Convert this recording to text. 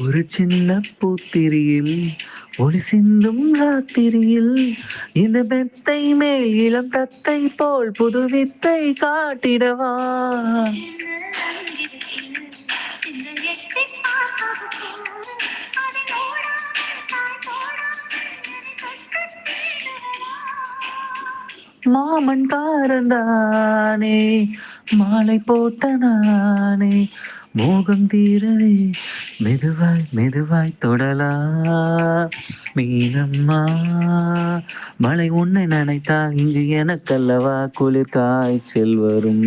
ஒரு சின்ன பூத்திரியில் ஒளி சிந்தும் ராத்திரியில் இந்த மெத்தை மேல் இளம் தத்தை போல் புது வித்தை காட்டிடவா. மாமன் காரந்தானே மாலை போட்ட நானே மோகம் தீரவே மெதுவாய் மெதுவாய் தொடலா. மீனம்மா மழை உன்னை நினைத்தா இங்கு எனக்கல்லவா குளிர் காய்ச்சல் வரும்.